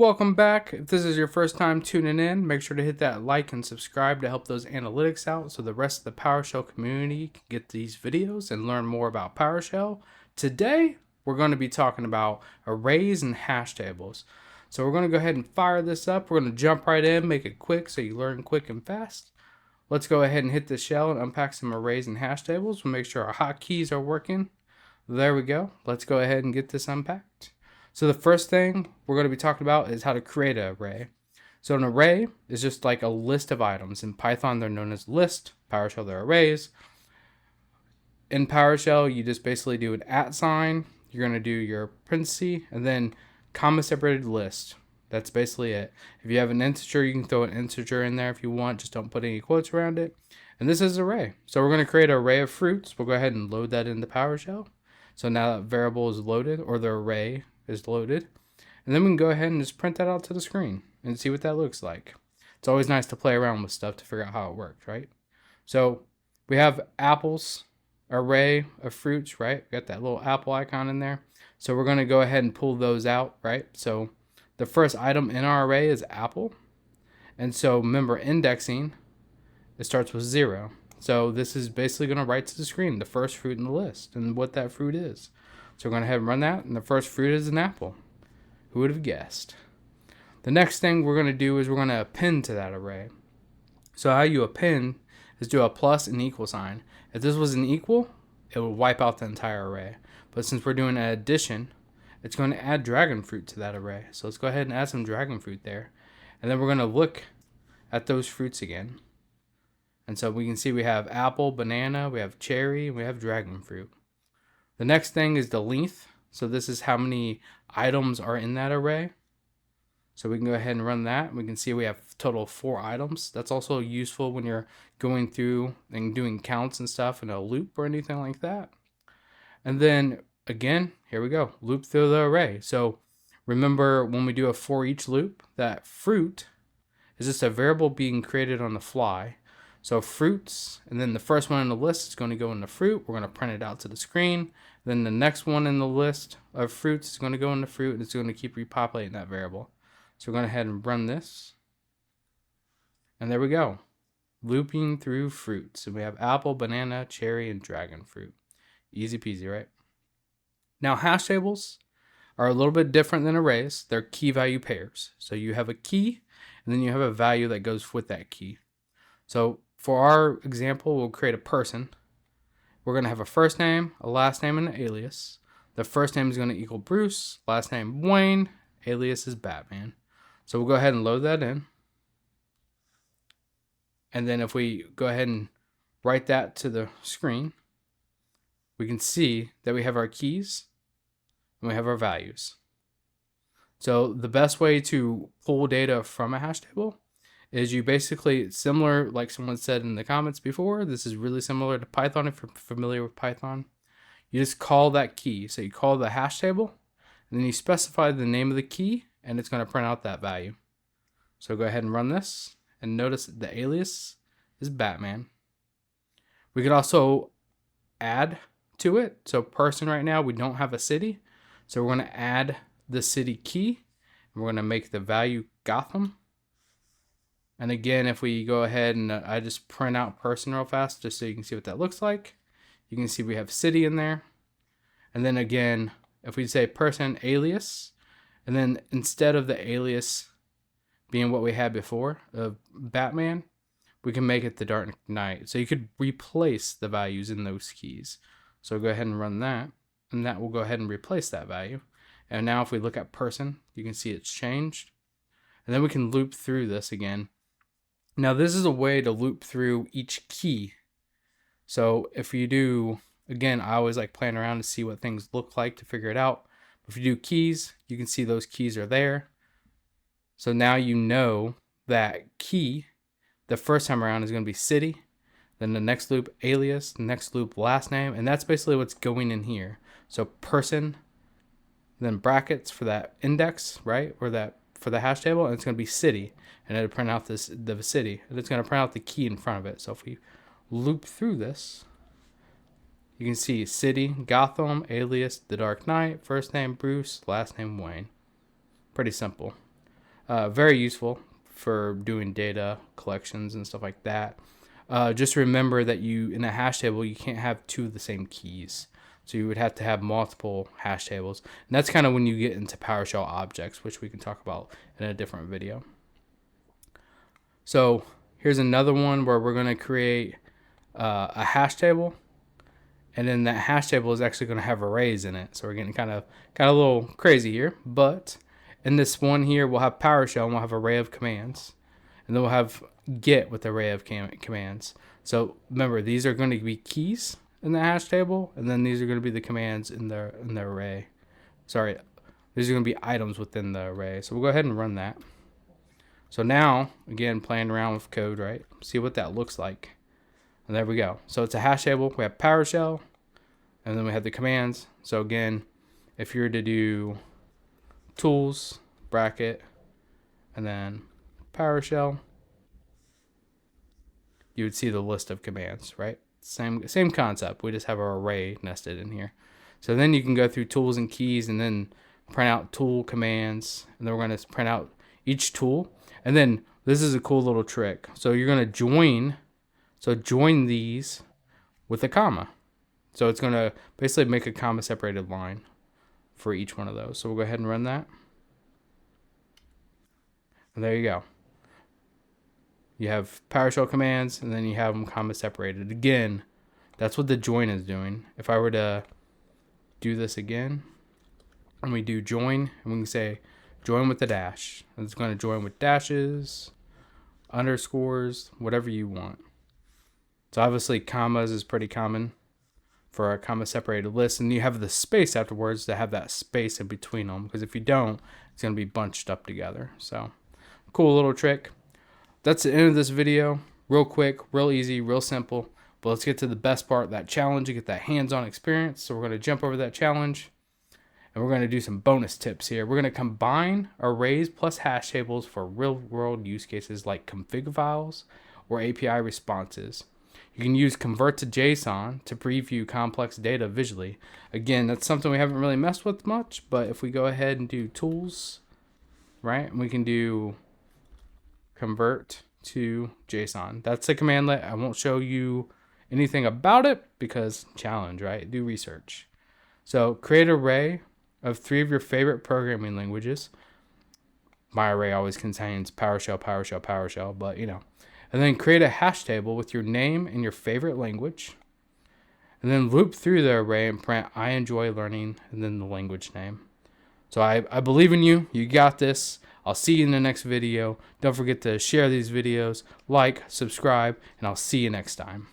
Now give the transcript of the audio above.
welcome back. If this is your first time tuning in, make sure to hit that like and subscribe to help those analytics out so the rest of the PowerShell community can get these videos and learn more about PowerShell. Today, we're going to be talking about arrays and hash tables. So we're going to go ahead and fire this up. We're going to jump right in, make it quick so you learn quick and fast. Let's go ahead and hit the shell and unpack some arrays and hash tables. We'll make sure our hotkeys are working. There we go. Let's go ahead and get this unpacked. So the first thing we're going to be talking about is how to create an array. So an array is just like a list of items. In Python, they're known as list. PowerShell, they're arrays. In PowerShell, you just basically do an @ sign. You're going to do your parenthesis and then comma separated list. That's basically it. If you have an integer, you can throw an integer in there if you want. Just don't put any quotes around it. And this is an array. So we're going to create an array of fruits. We'll go ahead and load that into PowerShell. So now that variable is loaded, or the array is loaded, and then we can go ahead and just print that out to the screen and see what that looks like. It's always nice to play around with stuff to figure out how it works, right? So we have apples, array of fruits, right? We got that little apple icon in there. So we're going to go ahead and pull those out, right? So the first item in our array is apple. And so remember, indexing, it starts with 0. So this is basically going to write to the screen the first fruit in the list and what that fruit is. So we're going to have run that, and the first fruit is an apple. Who would have guessed? The next thing we're going to do is we're going to append to that array. So how you append is do a plus and equal sign. If this was an equal, it would wipe out the entire array. But since we're doing an addition, it's going to add dragon fruit to that array. So let's go ahead and add some dragon fruit there. And then we're going to look at those fruits again. And so we can see we have apple, banana, we have cherry, and we have dragon fruit. The next thing is the length. So this is how many items are in that array. So we can go ahead and run that. We can see we have a total of 4 items. That's also useful when you're going through and doing counts and stuff in a loop or anything like that. And then again, here we go, loop through the array. So remember when we do a for each loop, that fruit is just a variable being created on the fly. So fruits, and then the first one in the list is going to go in the fruit. We're going to print it out to the screen. Then the next one in the list of fruits is going to go in the fruit, and it's going to keep repopulating that variable. So we're going to head and run this. And there we go. Looping through fruits. And we have apple, banana, cherry, and dragon fruit. Easy peasy, right? Now hash tables are a little bit different than arrays. They're key value pairs. So you have a key, and then you have a value that goes with that key. So for our example, we'll create a person. We're going to have a first name, a last name, and an alias. The first name is going to equal Bruce, last name Wayne, alias is Batman. So we'll go ahead and load that in. And then if we go ahead and write that to the screen, we can see that we have our keys and we have our values. So the best way to pull data from a hash table is you basically, similar, like someone said in the comments before, this is really similar to Python if you're familiar with Python. You just call that key. So you call the hash table, and then you specify the name of the key, and it's going to print out that value. So go ahead and run this, and notice the alias is Batman. We could also add to it. So person right now, we don't have a city. So we're going to add the city key, and we're going to make the value Gotham. And again, if we go ahead and I just print out person real fast just so you can see what that looks like. You can see we have city in there. And then again, if we say person alias, and then instead of the alias being what we had before of Batman, we can make it the Dark Knight. So you could replace the values in those keys. So go ahead and run that, and that will go ahead and replace that value. And now if we look at person, you can see it's changed. And then we can loop through this again. Now this is a way to loop through each key. So if you do, again, I always like playing around to see what things look like to figure it out. If you do keys, you can see those keys are there. So now you know that key, the first time around is going to be city, then the next loop alias, the next loop last name, and that's basically what's going in here. So person, then brackets for that index, right, or that for the hash table, and it's going to be city, and it'll print out the city, and it's going to print out the key in front of it. So if we loop through this, you can see city, Gotham, alias, the Dark Knight, first name Bruce, last name Wayne. Pretty simple. Very useful for doing data collections and stuff like that. Just remember that in a hash table, you can't have two of the same keys. So you would have to have multiple hash tables. And that's kind of when you get into PowerShell objects, which we can talk about in a different video. So here's another one where we're going to create a hash table. And then that hash table is actually going to have arrays in it. So we're getting kind of a little crazy here. But in this one here, we'll have PowerShell and we'll have array of commands. And then we'll have get with array of commands. So remember, these are going to be keys in the hash table, and then these are going to be the commands in the array. Sorry, these are going to be items within the array. So we'll go ahead and run that. So now, again, playing around with code, right? See what that looks like. And there we go. So it's a hash table. We have PowerShell, and then we have the commands. So again, if you were to do tools, bracket, and then PowerShell, you would see the list of commands, right? Same concept. We just have our array nested in here. So then you can go through tools and keys and then print out tool commands. And then we're going to print out each tool. And then this is a cool little trick. So you're going to join these with a comma. So it's going to basically make a comma separated line for each one of those. So we'll go ahead and run that. And there you go. You have PowerShell commands, and then you have them comma separated. Again, that's what the join is doing. If I were to do this again, and we do join, and we can say join with the dash. And it's going to join with dashes, underscores, whatever you want. So obviously commas is pretty common for a comma separated list, and you have the space afterwards to have that space in between them, because if you don't, it's going to be bunched up together. So cool little trick. That's the end of this video. Real quick, real easy, real simple. But let's get to the best part, that challenge, to get that hands-on experience. So we're going to jump over that challenge, and we're going to do some bonus tips here. We're going to combine arrays plus hash tables for real-world use cases like config files or API responses. You can use convert to JSON to preview complex data visually. Again, that's something we haven't really messed with much, but if we go ahead and do tools, right, and we can do convert to JSON. That's the commandlet. I won't show you anything about it because challenge, right? Do research. So create an array of 3 of your favorite programming languages. My array always contains PowerShell, PowerShell, PowerShell, but you know. And then create a hash table with your name and your favorite language. And then loop through the array and print I enjoy learning and then the language name. So I believe in you. You got this. I'll see you in the next video. Don't forget to share these videos, like, subscribe, and I'll see you next time.